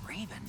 Raven.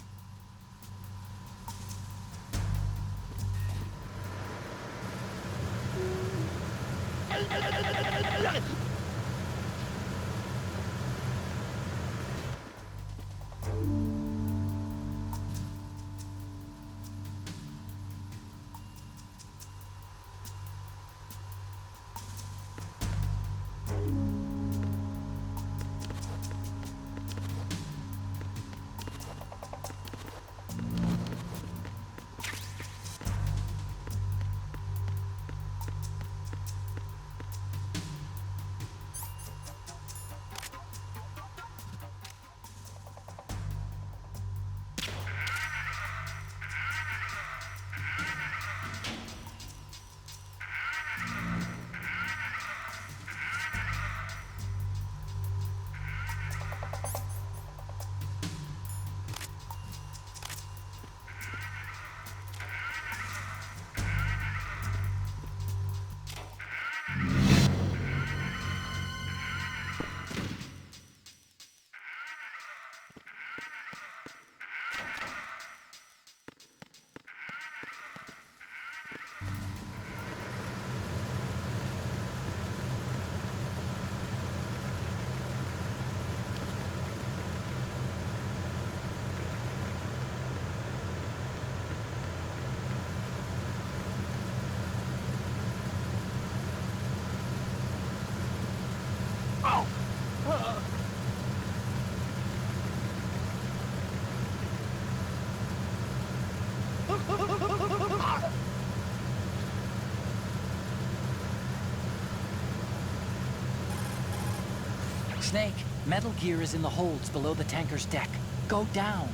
Snake, metal gear is in the holds below the tanker's deck. Go down.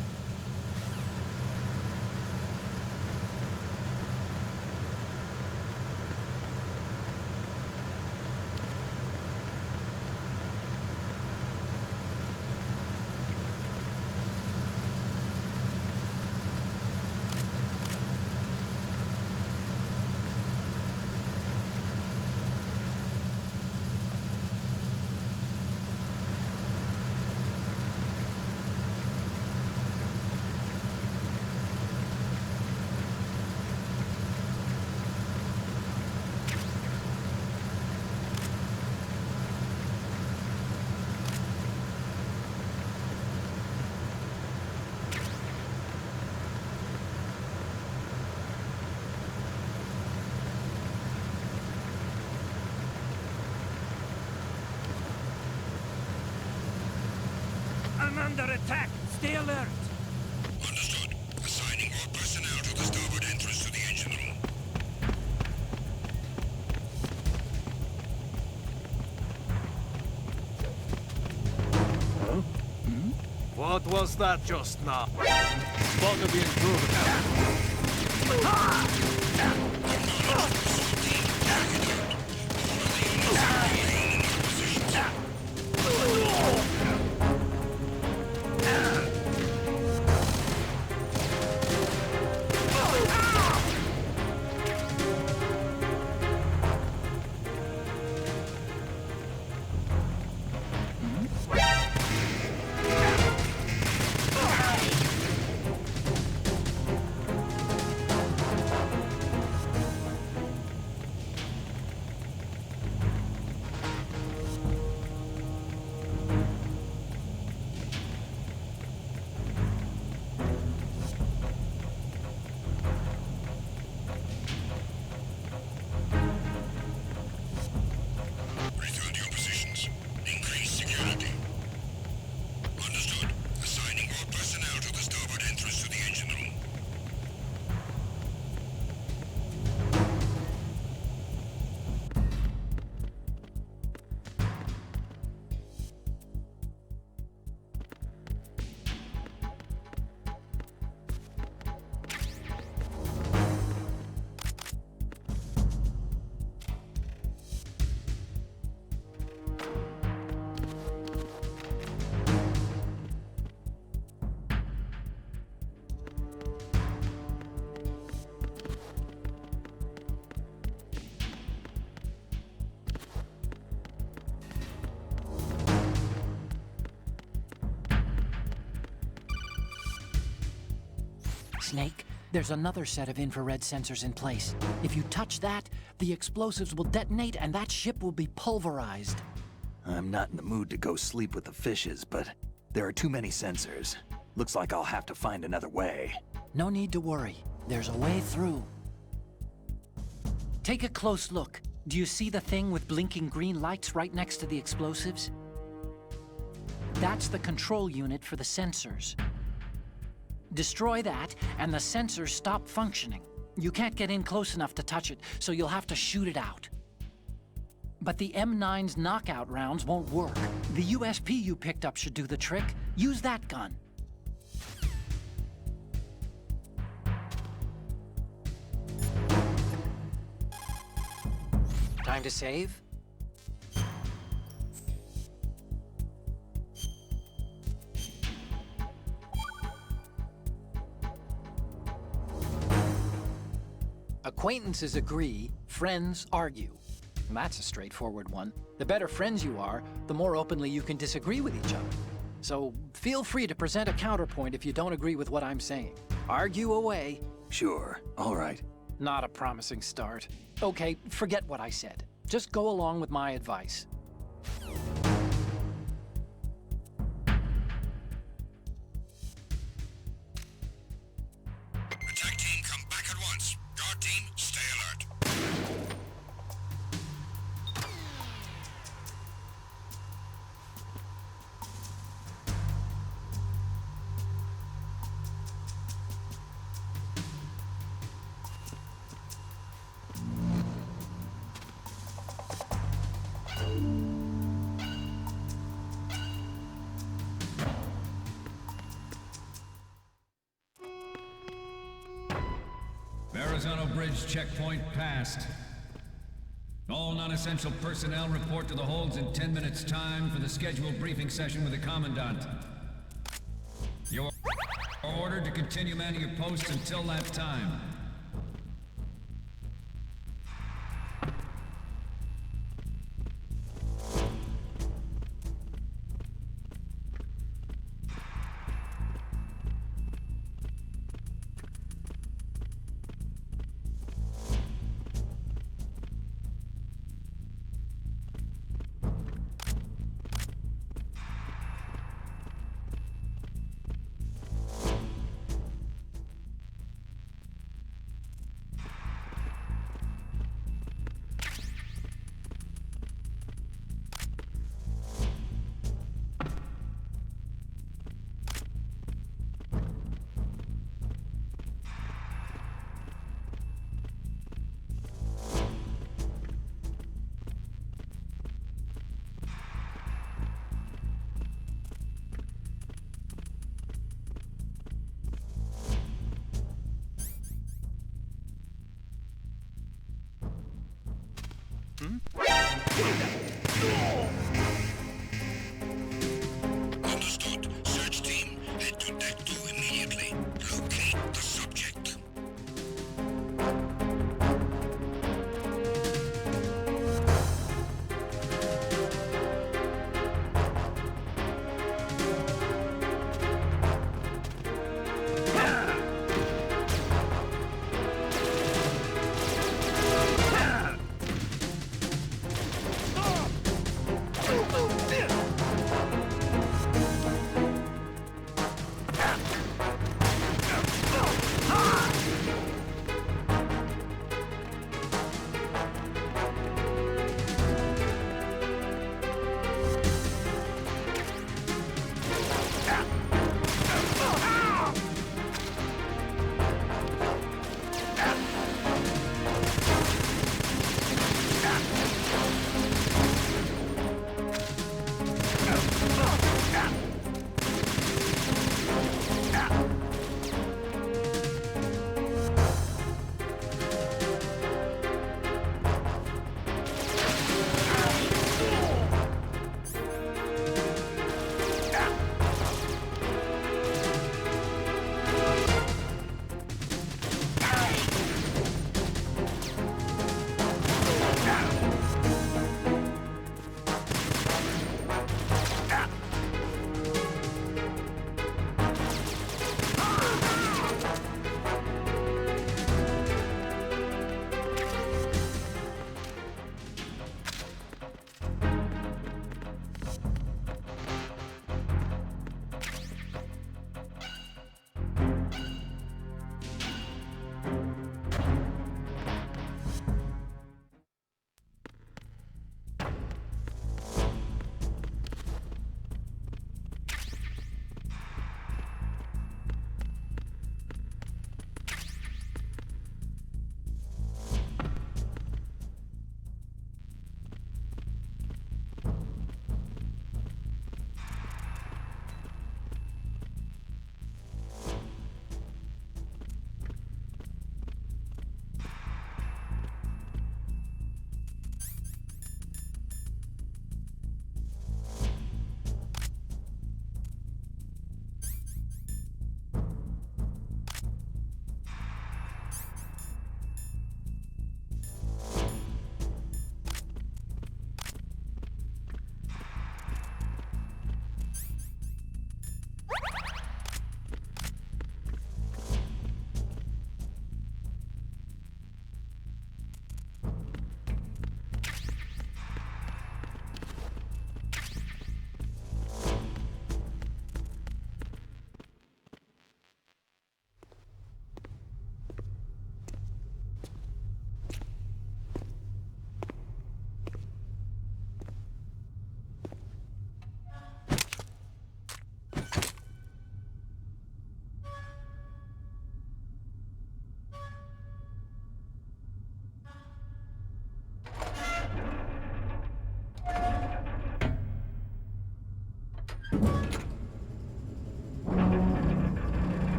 Under attack! Stay alert! Understood. Assigning all personnel to the starboard entrance to the engine room. Huh? Hmm? What was that just now? Spotted the intruder. Snake, there's another set of infrared sensors in place. If you touch that, the explosives will detonate and that ship will be pulverized. I'm not in the mood to go sleep with the fishes, but there are too many sensors. Looks like I'll have to find another way. No need to worry. There's a way through. Take a close look. Do you see the thing with blinking green lights right next to the explosives? That's the control unit for the sensors. Destroy that, and the sensors stop functioning. You can't get in close enough to touch it, so you'll have to shoot it out. But the M9's knockout rounds won't work. The USP you picked up should do the trick. Use that gun. Time to save? Acquaintances agree, friends argue. That's a straightforward one. The better friends you are, the more openly you can disagree with each other. So feel free to present a counterpoint if you don't agree with what I'm saying. Argue away. Sure, all right. Not a promising start. Okay, forget what I said. Just go along with my advice. Attack team, come back at once. Guard team, stay alert. Verrazano Bridge checkpoint passed. All non-essential personnel report to the holds in 10 minutes' time for the scheduled briefing session with the Commandant. You are ordered to continue manning your posts until that time.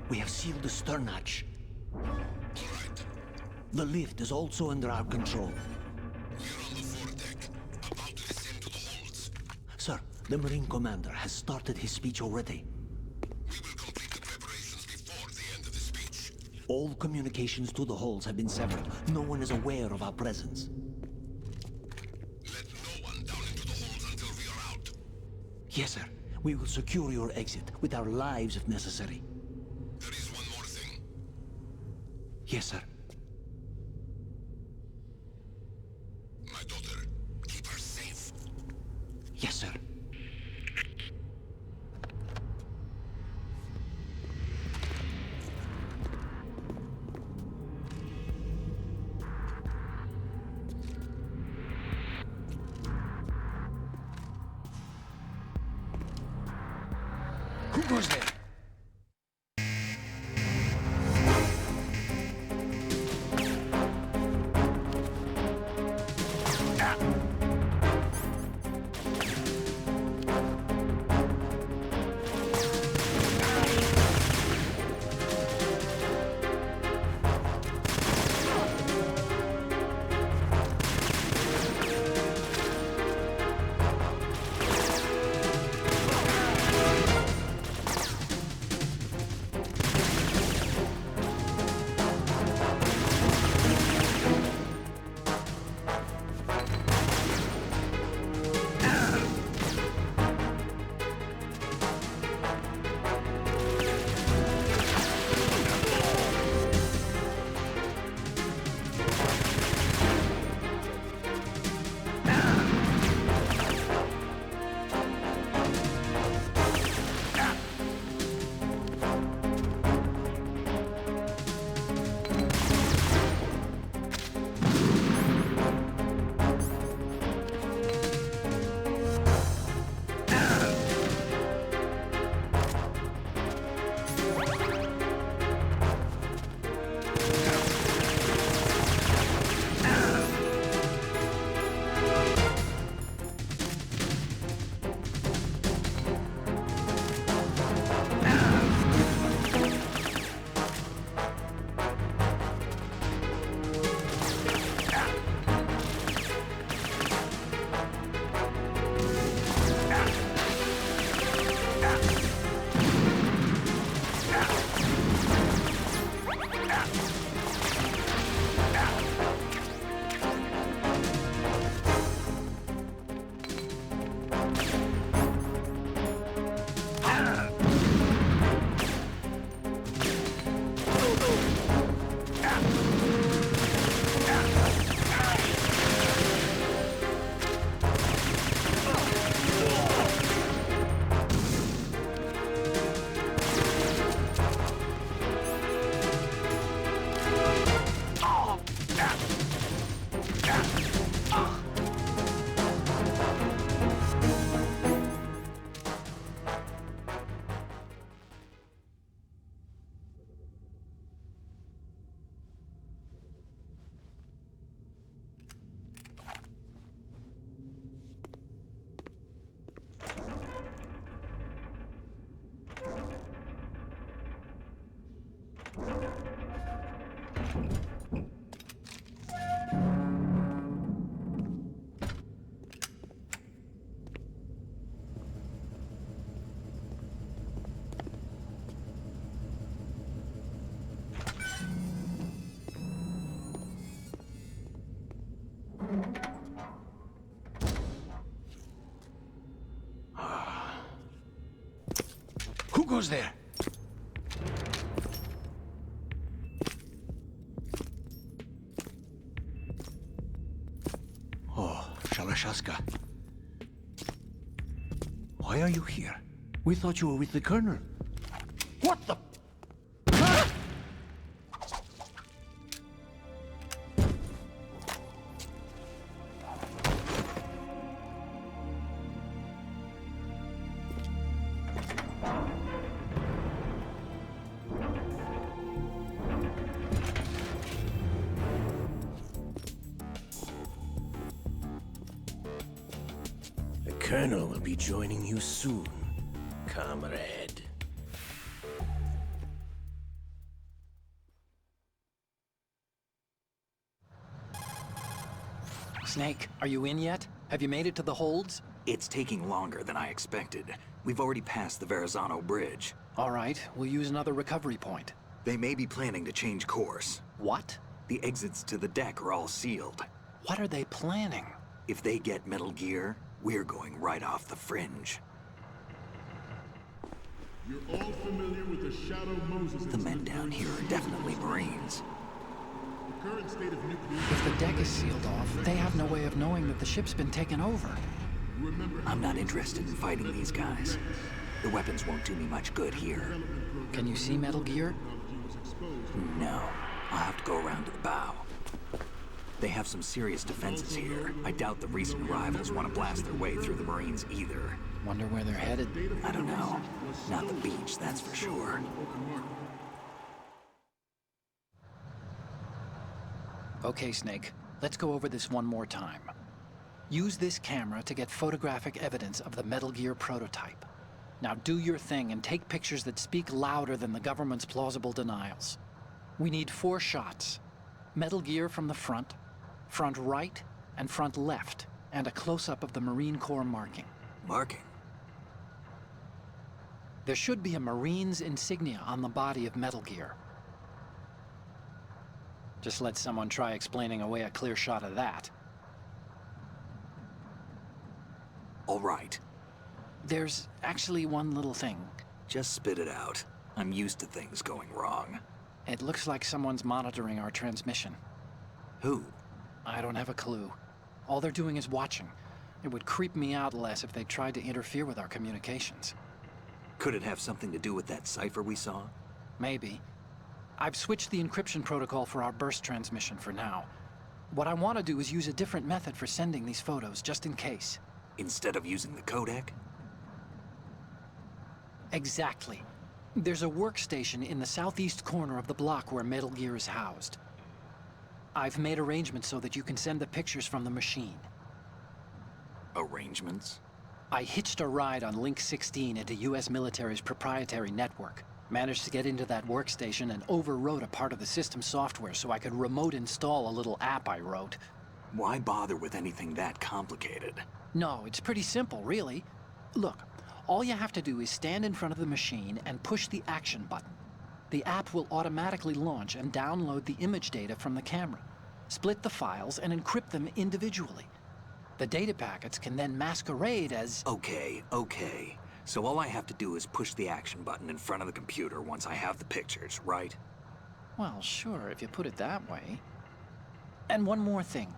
We have sealed the stern hatch. All right. The lift is also under our control. We're on the foredeck, about to descend to the holds. Sir, the Marine Commander has started his speech already. We will complete the preparations before the end of the speech. All communications to the holds have been severed. No one is aware of our presence. Let no one down into the holds until we are out. Yes, sir. We will secure your exit, with our lives if necessary. There is one more thing. Yes, sir. My daughter, keep her safe. Yes, sir. Who goes there? Who goes there? Oh, Shalashaska. Why are you here? We thought you were with the Colonel. What the... The Colonel will be joining you soon, comrade. Snake, are you in yet? Have you made it to the holds? It's taking longer than I expected. We've already passed the Verrazano Bridge. All right, we'll use another recovery point. They may be planning to change course. What? The exits to the deck are all sealed. What are they planning? If they get Metal Gear, we're going right off the fringe. You're all familiar with the Shadow Moses The men down here are definitely Marines. The current state of nuclear... If the deck is sealed off, they have no way of knowing that the ship's been taken over. I'm not interested in fighting these guys. The weapons won't do me much good here. Can you see Metal Gear? No. I'll have to go around to the bow. They have some serious defenses here. I doubt the recent arrivals want to blast their way through the Marines either. Wonder where they're headed. I don't know. Not the beach, that's for sure. Okay, Snake. Let's go over this one more time. Use this camera to get photographic evidence of the Metal Gear prototype. Now do your thing and take pictures that speak louder than the government's plausible denials. We need 4 shots. Metal Gear from the front right, and front left, and a close-up of the Marine Corps marking. Marking? There should be a Marine's insignia on the body of Metal Gear. Just let someone try explaining away a clear shot of that. All right. There's actually one little thing. Just spit it out. I'm used to things going wrong. It looks like someone's monitoring our transmission. Who? I don't have a clue. All they're doing is watching. It would creep me out less if they tried to interfere with our communications. Could it have something to do with that cipher we saw? Maybe. I've switched the encryption protocol for our burst transmission for now. What I want to do is use a different method for sending these photos, just in case. Instead of using the codec? Exactly. There's a workstation in the southeast corner of the block where Metal Gear is housed. I've made arrangements so that you can send the pictures from the machine. Arrangements? I hitched a ride on Link 16 into US military's proprietary network. Managed to get into that workstation and overwrote a part of the system software so I could remote install a little app I wrote. Why bother with anything that complicated? No, it's pretty simple, really. Look, all you have to do is stand in front of the machine and push the action button. The app will automatically launch and download the image data from the camera, split the files, and encrypt them individually. The data packets can then masquerade as... Okay. So all I have to do is push the action button in front of the computer once I have the pictures, right? Well, sure, if you put it that way. And one more thing.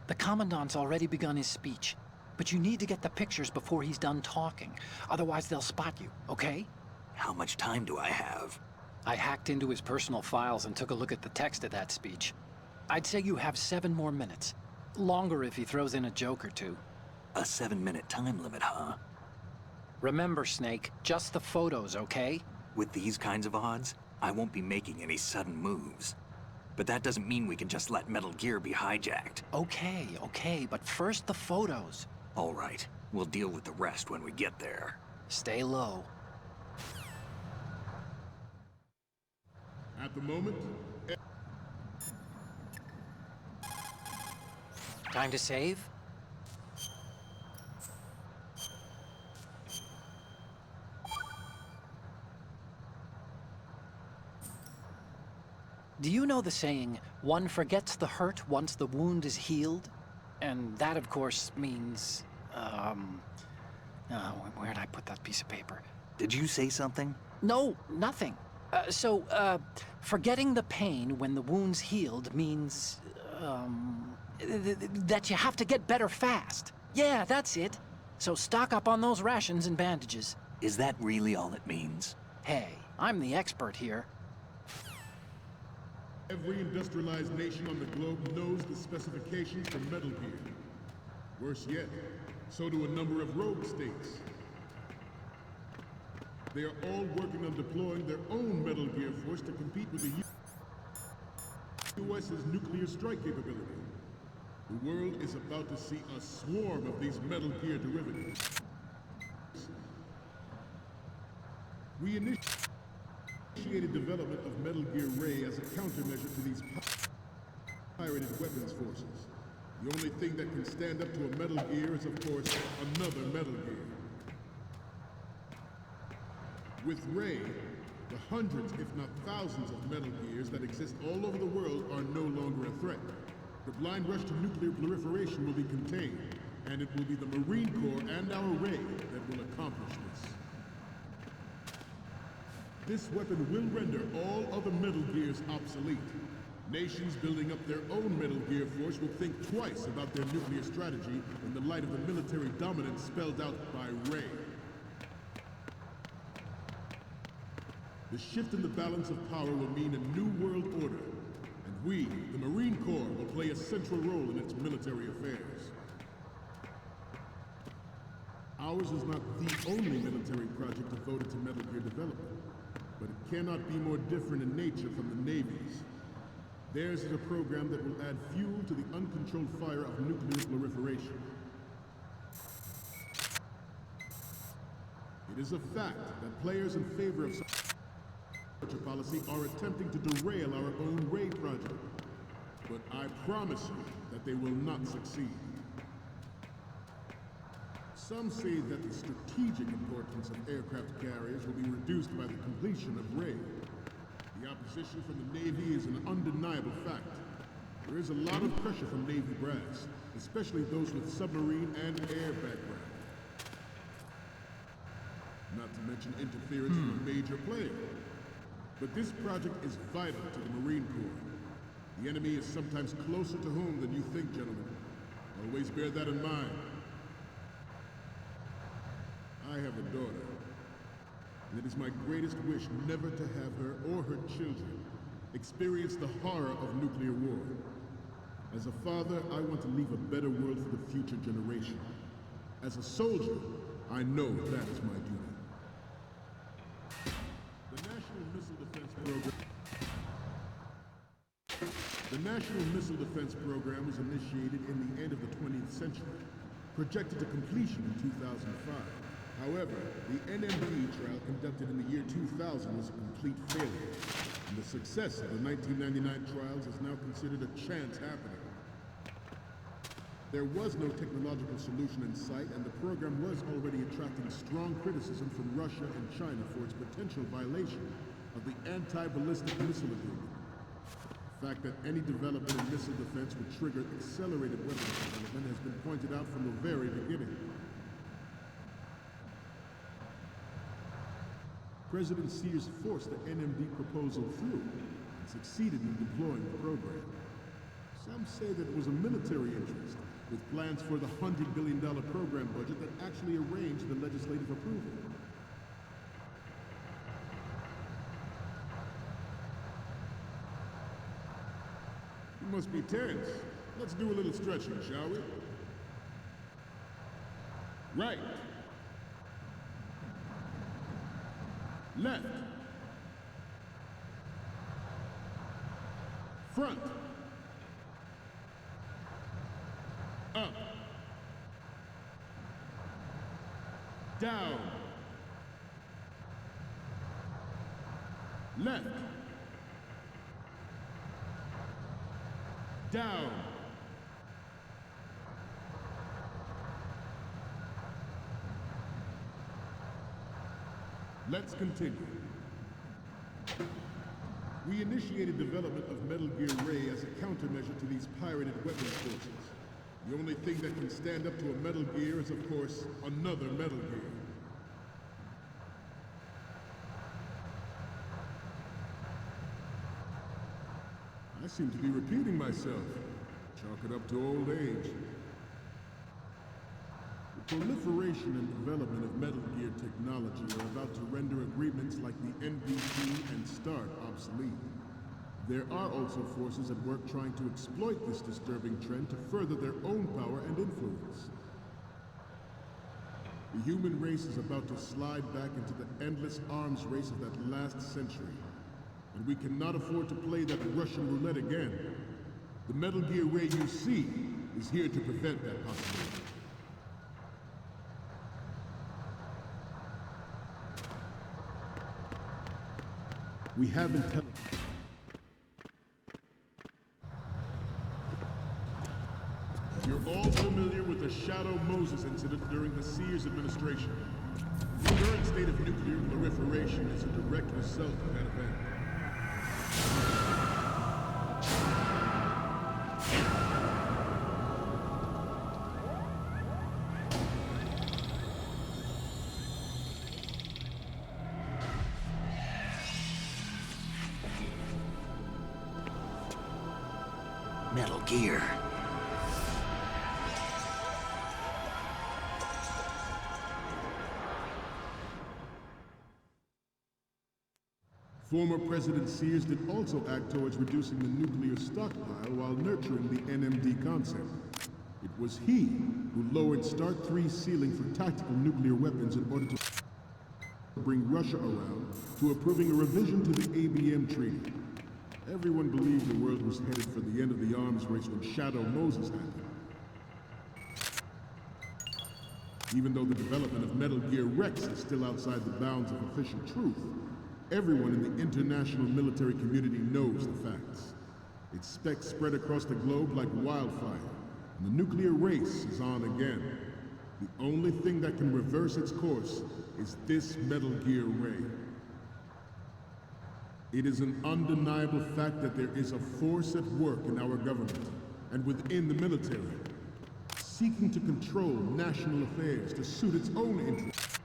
The Commandant's already begun his speech, but you need to get the pictures before he's done talking. Otherwise, they'll spot you, okay? How much time do I have? I hacked into his personal files and took a look at the text of that speech. I'd say you have 7 more minutes. Longer if he throws in a joke or two. A 7-minute time limit, huh? Remember, Snake, just the photos, okay? With these kinds of odds, I won't be making any sudden moves. But that doesn't mean we can just let Metal Gear be hijacked. Okay, but first the photos. All right, we'll deal with the rest when we get there. Stay low. At the moment... Time to save? Do you know the saying, one forgets the hurt once the wound is healed? And that, of course, means, where'd I put that piece of paper? Did you say something? No, nothing. Forgetting the pain when the wound's healed means, that you have to get better fast. Yeah, that's it. So stock up on those rations and bandages. Is that really all it means? Hey, I'm the expert here. Every industrialized nation on the globe knows the specifications for Metal Gear. Worse yet, so do a number of rogue states. They are all working on deploying their own Metal Gear force to compete with the US's nuclear strike capability. The world is about to see a swarm of these Metal Gear derivatives. We initiated development of Metal Gear Ray as a countermeasure to these pirated weapons forces. The only thing that can stand up to a Metal Gear is, of course, another Metal Gear. With Ray, the hundreds, if not thousands, of Metal Gears that exist all over the world are no longer a threat. The blind rush to nuclear proliferation will be contained, and it will be the Marine Corps and our Ray that will accomplish this. This weapon will render all other Metal Gears obsolete. Nations building up their own Metal Gear force will think twice about their nuclear strategy in the light of the military dominance spelled out by Ray. The shift in the balance of power will mean a new world order, and we, the Marine Corps, will play a central role in its military affairs. Ours is not the only military project devoted to Metal Gear development, but it cannot be more different in nature from the Navy's. Theirs is a program that will add fuel to the uncontrolled fire of nuclear proliferation. It is a fact that players in favor of such a policy are attempting to derail our own Ray project. But I promise you that they will not succeed. Some say that the strategic importance of aircraft carriers will be reduced by the completion of Ray. The opposition from the Navy is an undeniable fact. There is a lot of pressure from Navy brass, especially those with submarine and air background. Not to mention interference from a major player. But this project is vital to the Marine Corps. The enemy is sometimes closer to home than you think, gentlemen. Always bear that in mind. I have a daughter, and it is my greatest wish never to have her or her children experience the horror of nuclear war. As a father, I want to leave a better world for the future generation. As a soldier, I know that is my duty. The National Missile Defense Program was initiated in the end of the 20th century, projected to completion in 2005. However, the NMD trial conducted in the year 2000 was a complete failure, and the success of the 1999 trials is now considered a chance happening. There was no technological solution in sight, and the program was already attracting strong criticism from Russia and China for its potential violation of the Anti-Ballistic Missile Agreement. The fact that any development in missile defense would trigger accelerated weapons development has been pointed out from the very beginning. President Sears forced the NMD proposal through and succeeded in deploying the program. Some say that it was a military interest, with plans for the $100 billion program budget that actually arranged the legislative approval. You must be tense. Let's do a little stretching, shall we? Right. Left. Front. Up. Down. Left. Down. Let's continue. We initiated development of Metal Gear Ray as a countermeasure to these pirated weapons forces. The only thing that can stand up to a Metal Gear is, of course, another Metal Gear. I seem to be repeating myself. Chalk it up to old age. The proliferation and development of Metal Gear technology are about to render agreements like the NPT and START obsolete. There are also forces at work trying to exploit this disturbing trend to further their own power and influence. The human race is about to slide back into the endless arms race of that last century. And we cannot afford to play that Russian roulette again. The Metal Gear Ray you see is here to prevent that possibility. We have intelligence. all familiar with the Shadow Moses incident during the Sears administration. The current state of nuclear proliferation is a direct result of that event. Metal Gear. Former President Sears did also act towards reducing the nuclear stockpile while nurturing the NMD concept. It was he who lowered START 3's ceiling for tactical nuclear weapons in order to bring Russia around to approving a revision to the ABM treaty. Everyone believed the world was headed for the end of the arms race when Shadow Moses happened. Even though the development of Metal Gear Rex is still outside the bounds of official truth, everyone in the international military community knows the facts. Its specs spread across the globe like wildfire, and the nuclear race is on again. The only thing that can reverse its course is this Metal Gear Ray. It is an undeniable fact that there is a force at work in our government and within the military, seeking to control national affairs to suit its own interests.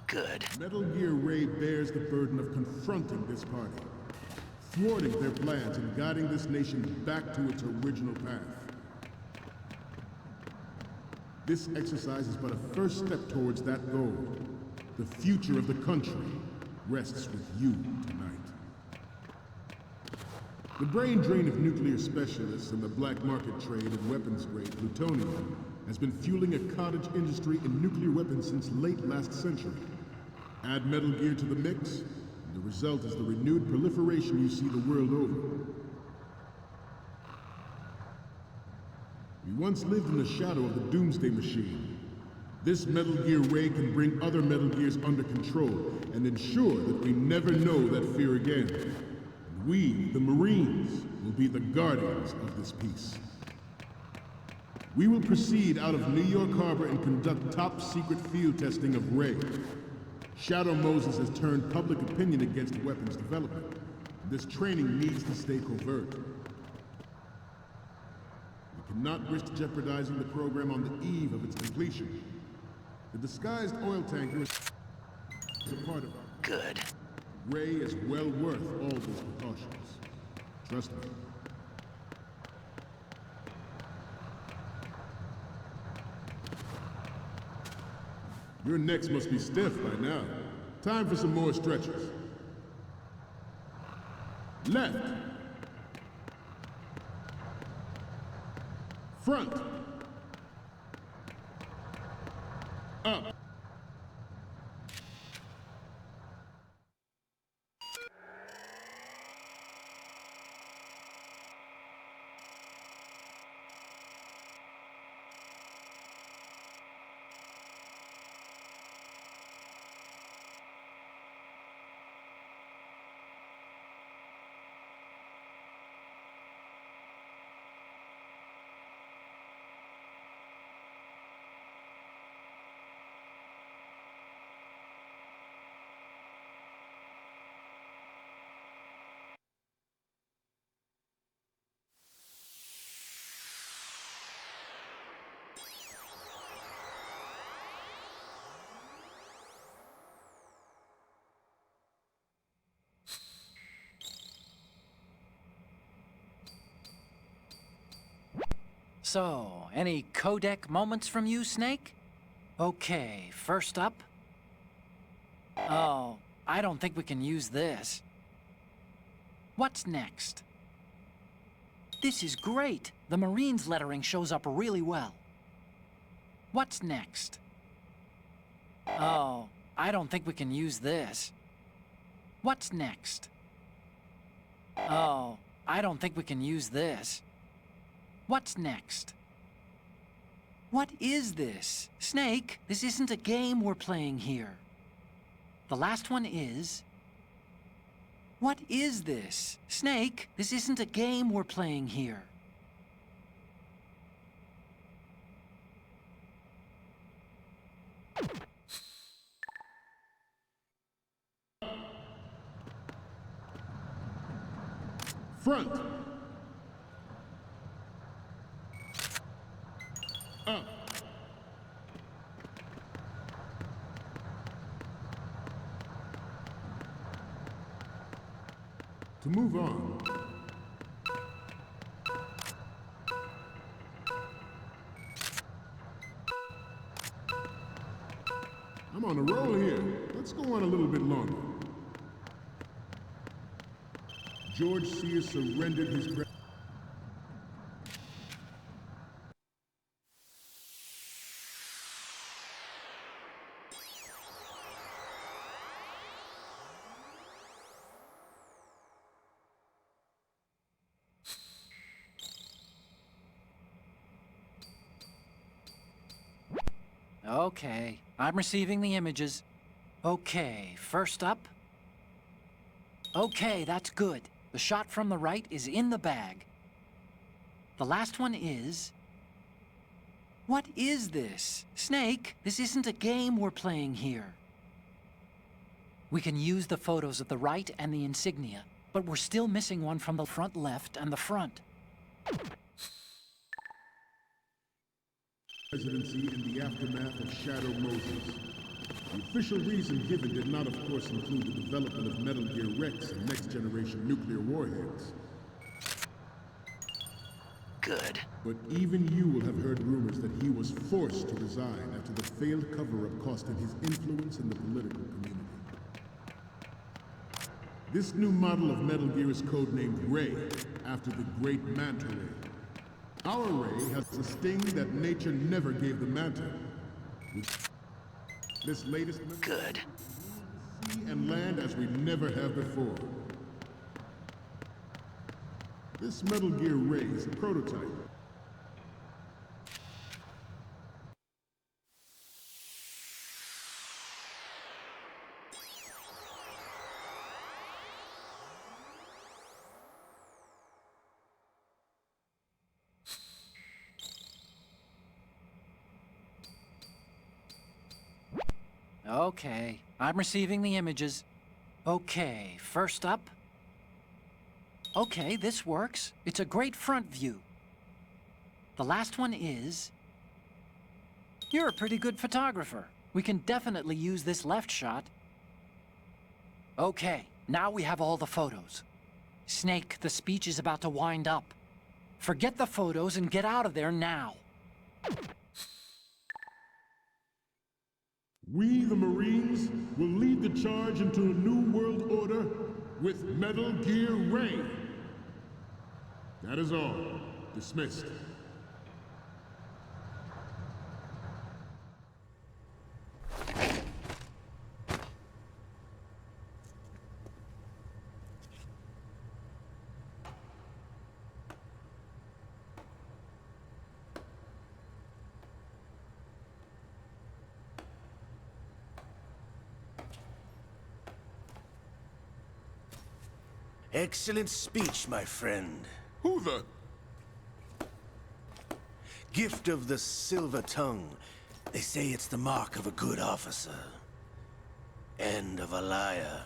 Good. Metal Gear Ray bears the burden of confronting this party, thwarting their plans and guiding this nation back to its original path. This exercise is but a first step towards that goal. The future of the country rests with you tonight. The brain drain of nuclear specialists and the black market trade in weapons-grade plutonium has been fueling a cottage industry in nuclear weapons since late last century. Add Metal Gear to the mix, and the result is the renewed proliferation you see the world over. We once lived in the shadow of the Doomsday Machine. This Metal Gear Ray can bring other Metal Gears under control and ensure that we never know that fear again. And we, the Marines, will be the guardians of this peace. We will proceed out of New York Harbor and conduct top-secret field testing of Ray. Shadow Moses has turned public opinion against weapons development. This training needs to stay covert. We cannot risk jeopardizing the program on the eve of its completion. The disguised oil tanker is a part of it. Good. Ray is well worth all these precautions. Trust me. Your necks must be stiff by now. Time for some more stretches. Left. Front. Up. So, any codec moments from you, Snake? Okay, first up. Oh, I don't think we can use this. What's next? This is great. The Marines lettering shows up really well. What's next? Oh, I don't think we can use this. What's next? Oh, I don't think we can use this. What's next? What is this? Snake, this isn't a game we're playing here. The last one is... What is this? Snake, this isn't a game we're playing here. Front. Up. To move on. I'm on a roll here. Let's go on a little bit longer. George Sears surrendered his Okay, I'm receiving the images. Okay, first up. Okay, that's good. The shot from the right is in the bag. The last one is... What is this? Snake, this isn't a game we're playing here. We can use the photos of the right and the insignia, but we're still missing one from the front left and the front. Presidency in the aftermath of Shadow Moses. The official reason given did not, of course, include the development of Metal Gear Rex and next-generation nuclear warheads. Good. But even you will have heard rumors that he was forced to resign after the failed cover-up cost him his influence in the political community. This new model of Metal Gear is codenamed Ray, after the great Manta Ray. Our Ray has a sting that nature never gave the Manta. With this latest... Good. Sea and land as we never have before. This Metal Gear Ray is a prototype. Okay, I'm receiving the images. Okay, first up. Okay, this works. It's a great front view. The last one is... You're a pretty good photographer. We can definitely use this left shot. Okay, now we have all the photos. Snake, the speech is about to wind up. Forget the photos and get out of there now. We, the Marines, will lead the charge into a new world order with Metal Gear Ray. That is all. Dismissed. Excellent speech, my friend. Who the... Gift of the silver tongue. They say it's the mark of a good officer. End of a liar.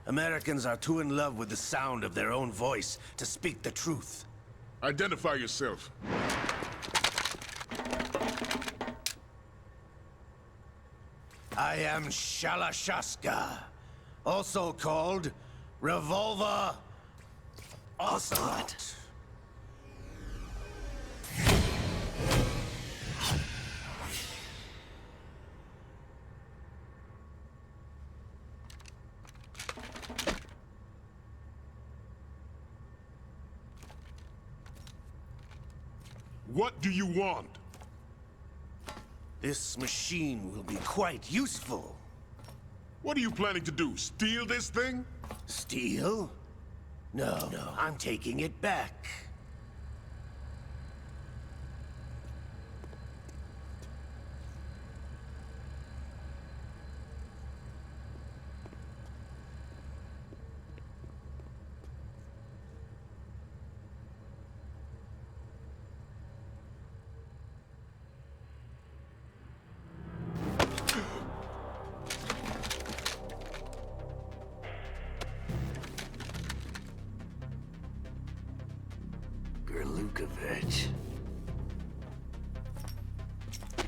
Americans are too in love with the sound of their own voice to speak the truth. Identify yourself. I am Shalashaska, also called Revolver Ocelot. What do you want? This machine will be quite useful. What are you planning to do? Steal this thing? Steal? No, I'm taking it back. Gerlukovich.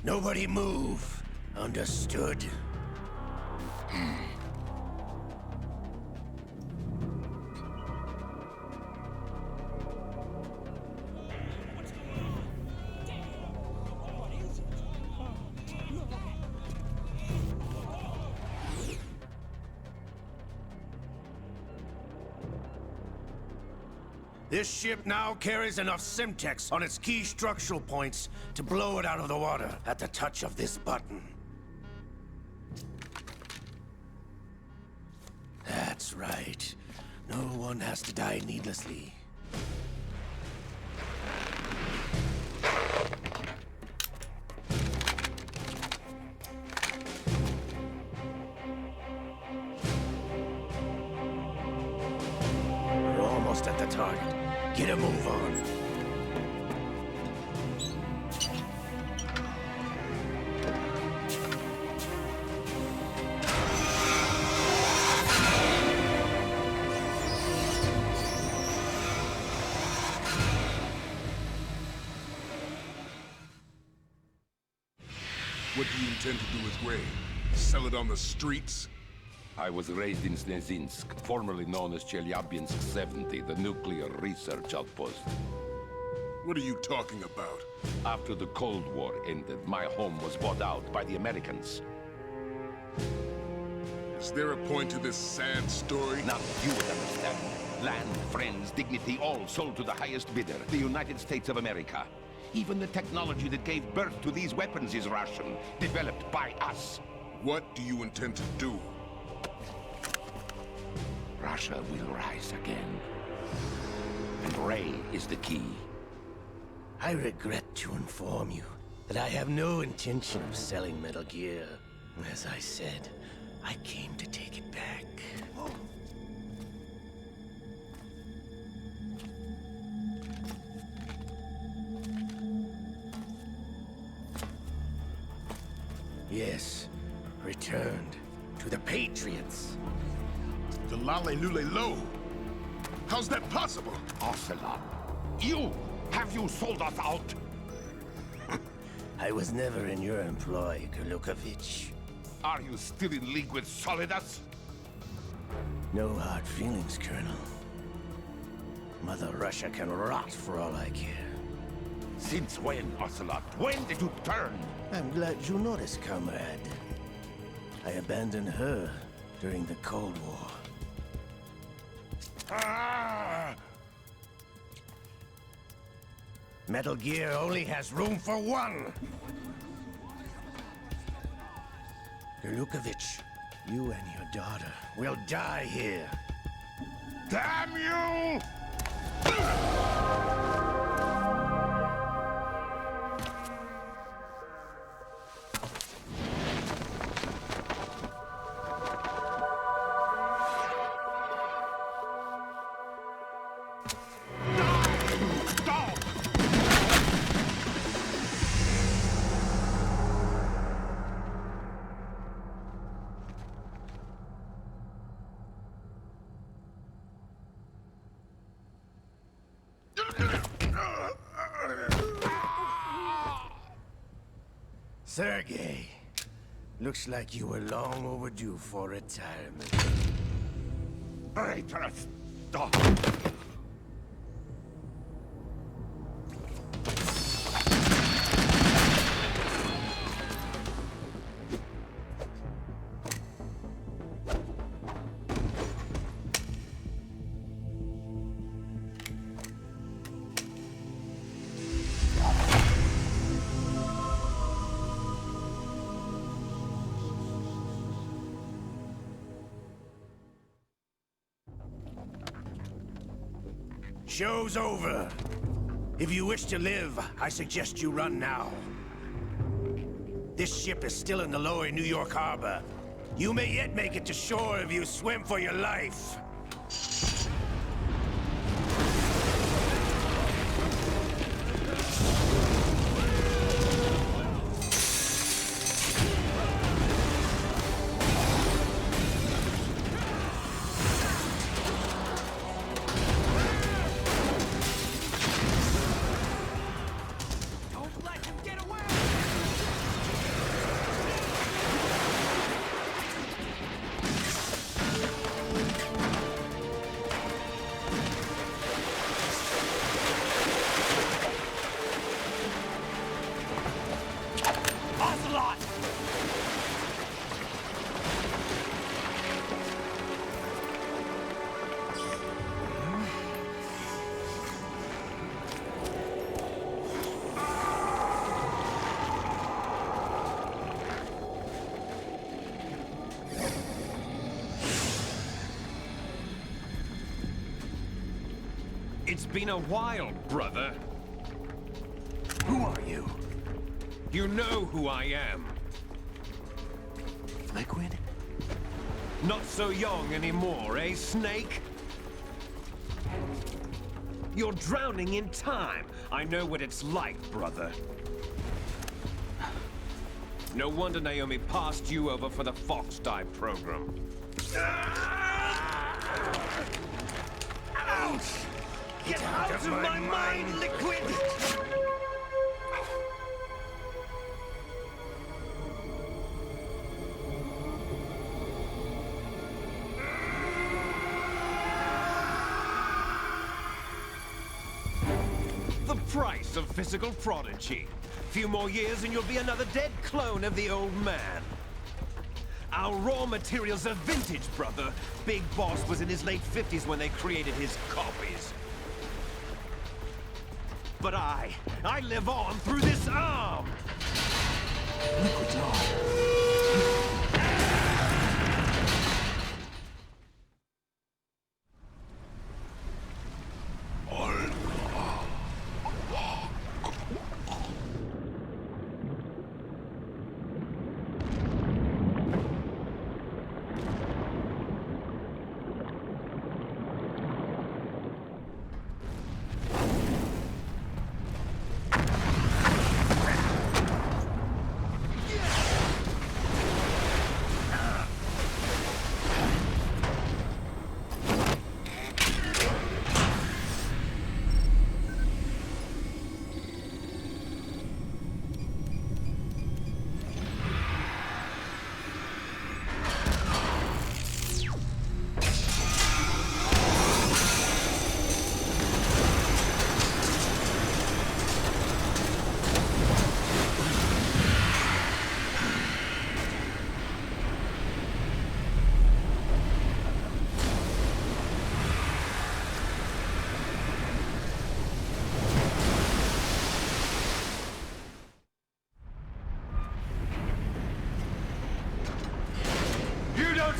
Nobody move. Understood? This ship now carries enough Simtex on its key structural points to blow it out of the water at the touch of this button. That's right. No one has to die needlessly. We're almost at the target. Get a move on. What do you intend to do with Gray? Sell it on the streets? I was raised in Snezinsk, formerly known as Chelyabinsk 70, the nuclear research outpost. What are you talking about? After the Cold War ended, my home was bought out by the Americans. Is there a point to this sad story? Now you would understand. Land, friends, dignity, all sold to the highest bidder, the United States of America. Even the technology that gave birth to these weapons is Russian, developed by us. What do you intend to do? Russia will rise again. And Ray is the key. I regret to inform you that I have no intention of selling Metal Gear. As I said, I came to take it back. Yes, returned to the Patriots. The Lale Lule Lo? How's that possible? Ocelot, you! Have you sold us out? I was never in your employ, Gerlukovich. Are you still in league with Solidus? No hard feelings, Colonel. Mother Russia can rot for all I care. Since when, Ocelot? When did you turn? I'm glad you noticed, comrade. I abandoned her during the Cold War. Ah! Metal Gear only has room for one! Gerlukovich, you and your daughter will die here. Damn you! Sergei, looks like you were long overdue for retirement. Traitorous dog! Show's over. If you wish to live, I suggest you run now. This ship is still in the lower New York harbor. You may yet make it to shore if you swim for your life. It's been a while, brother. Who are you? You know who I am. Liquid? Not so young anymore, eh, Snake? You're drowning in time. I know what it's like, brother. No wonder Naomi passed you over for the Fox Dive program. Ouch! Get out of my mind, Liquid! The price of physical prodigy. Few more years and you'll be another dead clone of the old man. Our raw materials are vintage, brother. Big Boss was in his late 50s when they created his copies. But I live on through this arm! Liquid's arm.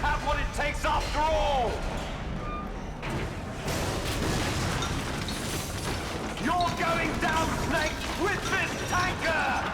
Have what it takes after all! You're going down, Snake, with this tanker!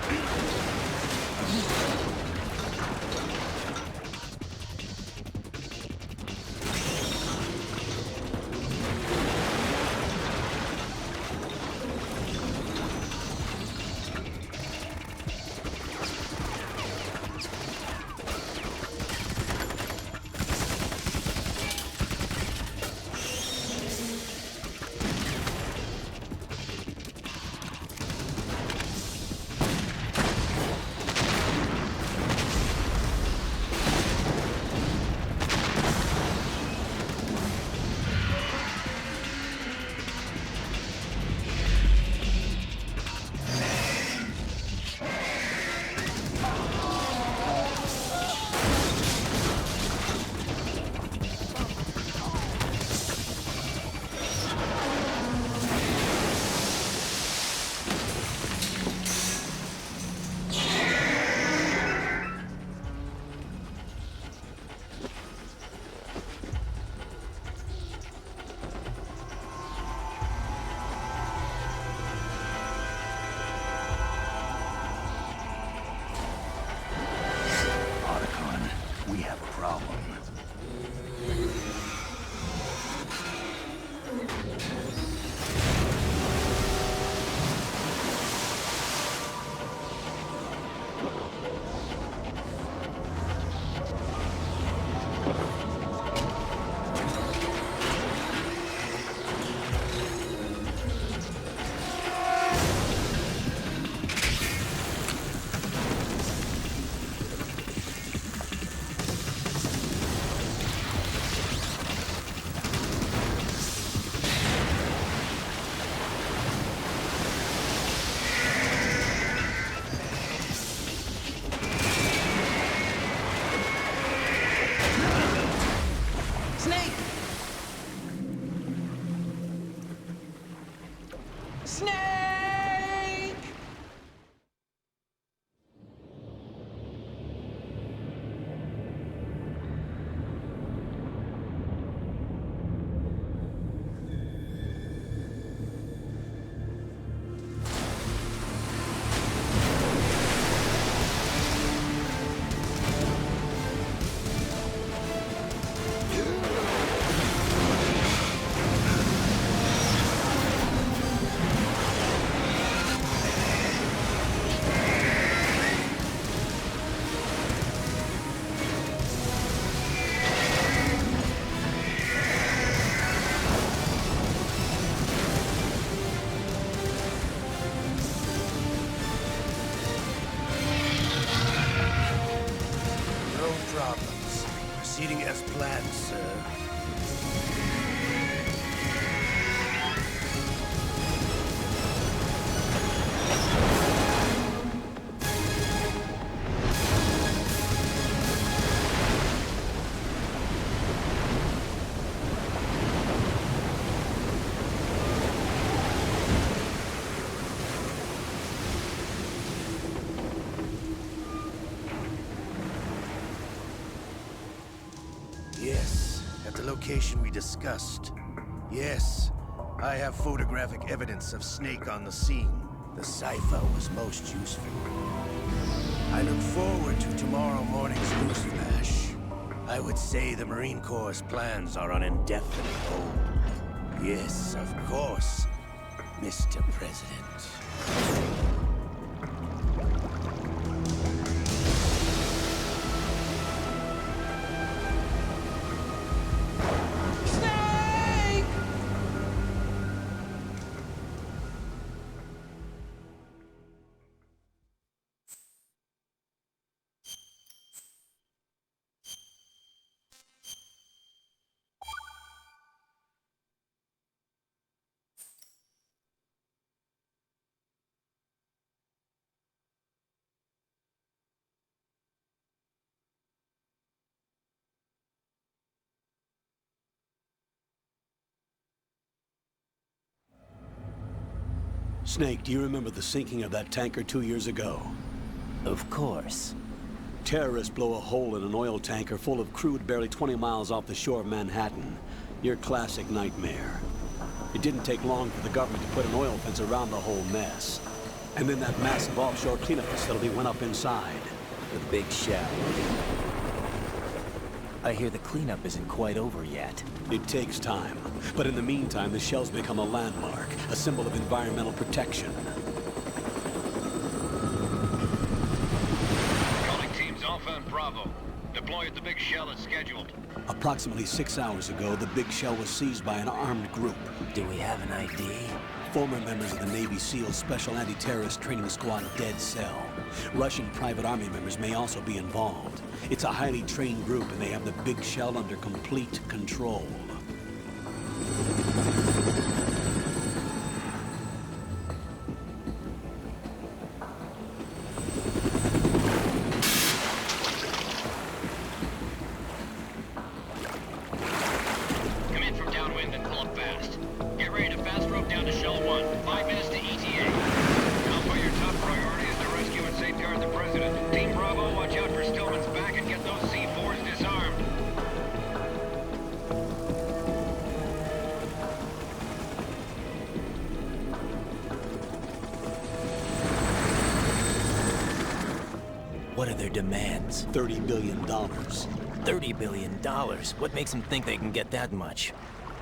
location we discussed. Yes, I have photographic evidence of Snake on the scene. The cipher was most useful. I look forward to tomorrow morning's newsflash. I would say the Marine Corps' plans are on indefinite hold. Yes, of course, Mr. President. Snake, do you remember the sinking of that tanker 2 years ago? Of course. Terrorists blow a hole in an oil tanker full of crude barely 20 miles off the shore of Manhattan. Your classic nightmare. It didn't take long for the government to put an oil fence around the whole mess. And then that massive offshore cleanup facility went up inside. The big shell. I hear the cleanup isn't quite over yet. It takes time. But in the meantime, the shell's become a landmark, a symbol of environmental protection. Calling teams Alpha and Bravo. Deploy at the big shell as scheduled. Approximately 6 hours ago, the big shell was seized by an armed group. Do we have an ID? Former members of the Navy SEALs Special Anti-Terrorist Training Squad Dead Cell. Russian private army members may also be involved. It's a highly trained group, and they have the big shell under complete control. Come in from downwind and pull up fast. Get ready to fast rope down to Shell 1. 5 minutes to ETA. Alpha, your top priority is to rescue and safeguard the President. Team Bravo, watch out for Stillman's back and get those C4s disarmed. What are their demands? $30 billion. $30 billion? What makes them think they can get that much?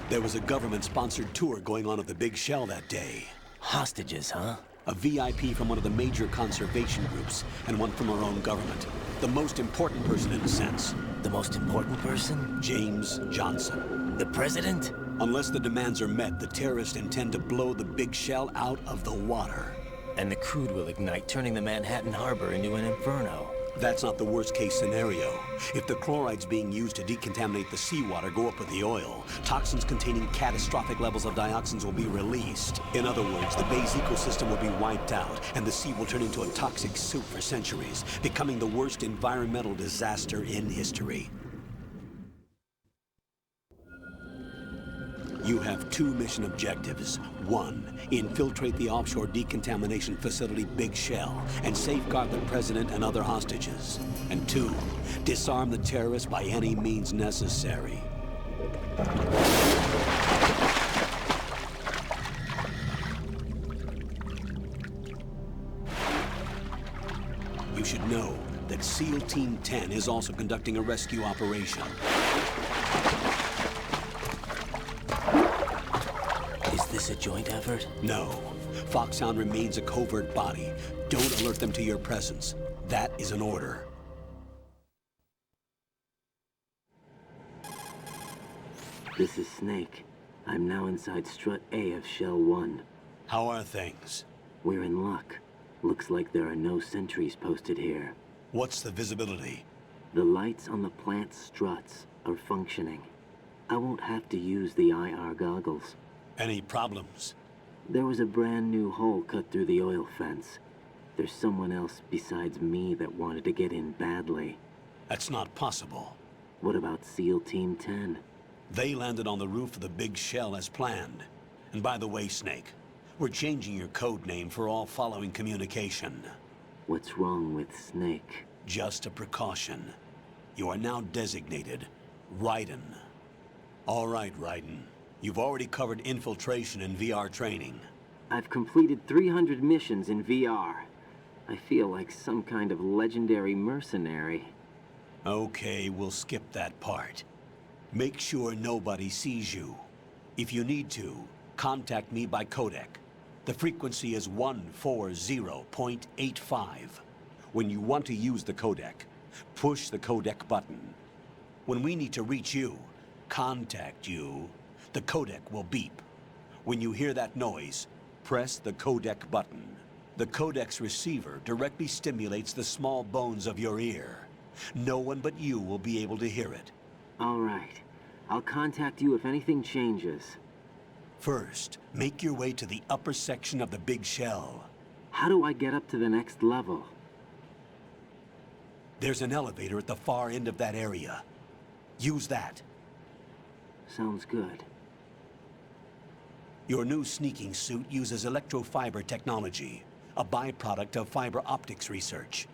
There was a government-sponsored tour going on at the big shell that day. Hostages, huh? A VIP from one of the major conservation groups, and one from our own government. The most important person in a sense. The most important person? James Johnson. The President? Unless the demands are met, the terrorists intend to blow the big shell out of the water. And the crude will ignite, turning the Manhattan Harbor into an inferno. That's not the worst-case scenario. If the chlorides being used to decontaminate the seawater go up with the oil, toxins containing catastrophic levels of dioxins will be released. In other words, the bay's ecosystem will be wiped out, and the sea will turn into a toxic soup for centuries, becoming the worst environmental disaster in history. You have 2 mission objectives. 1, infiltrate the offshore decontamination facility Big Shell and safeguard the President and other hostages. And 2, disarm the terrorists by any means necessary. You should know that SEAL Team 10 is also conducting a rescue operation. Is this a joint effort? No. Foxhound remains a covert body. Don't alert them to your presence. That is an order. This is Snake. I'm now inside Strut A of Shell 1. How are things? We're in luck. Looks like there are no sentries posted here. What's the visibility? The lights on the plant's struts are functioning. I won't have to use the IR goggles. Any problems? There was a brand new hole cut through the oil fence. There's someone else besides me that wanted to get in badly. That's not possible. What about SEAL Team 10? They landed on the roof of the Big Shell as planned. And by the way, Snake, we're changing your code name for all following communication. What's wrong with Snake? Just a precaution. You are now designated Raiden. All right, Raiden. You've already covered infiltration and VR training. I've completed 300 missions in VR. I feel like some kind of legendary mercenary. Okay, we'll skip that part. Make sure nobody sees you. If you need to, contact me by codec. The frequency is 140.85. When you want to use the codec, push the codec button. When we need to reach you, contact you, the codec will beep. When you hear that noise, press the codec button. The codec's receiver directly stimulates the small bones of your ear. No one but you will be able to hear it. All right. I'll contact you if anything changes. First, make your way to the upper section of the big shell. How do I get up to the next level? There's an elevator at the far end of that area. Use that. Sounds good. Your new sneaking suit uses electrofiber technology, a byproduct of fiber optics research.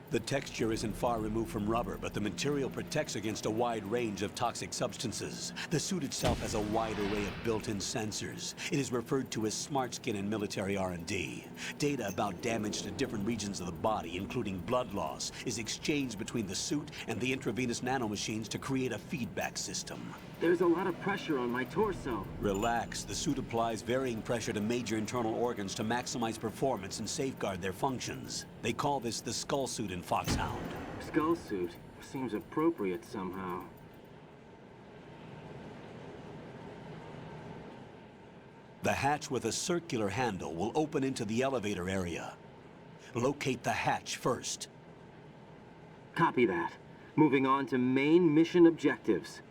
The texture isn't far removed from rubber, but the material protects against a wide range of toxic substances. The suit itself has a wide array of built-in sensors. It is referred to as smart skin in military R&D. Data about damage to different regions of the body, including blood loss, is exchanged between the suit and the intravenous nanomachines to create a feedback system. There's a lot of pressure on my torso. Relax. The suit applies varying pressure to major internal organs to maximize performance and safeguard their functions. They call this the skull suit in Foxhound. Skull suit seems appropriate somehow. The hatch with a circular handle will open into the elevator area. Locate the hatch first. Copy that. Moving on to main mission objectives.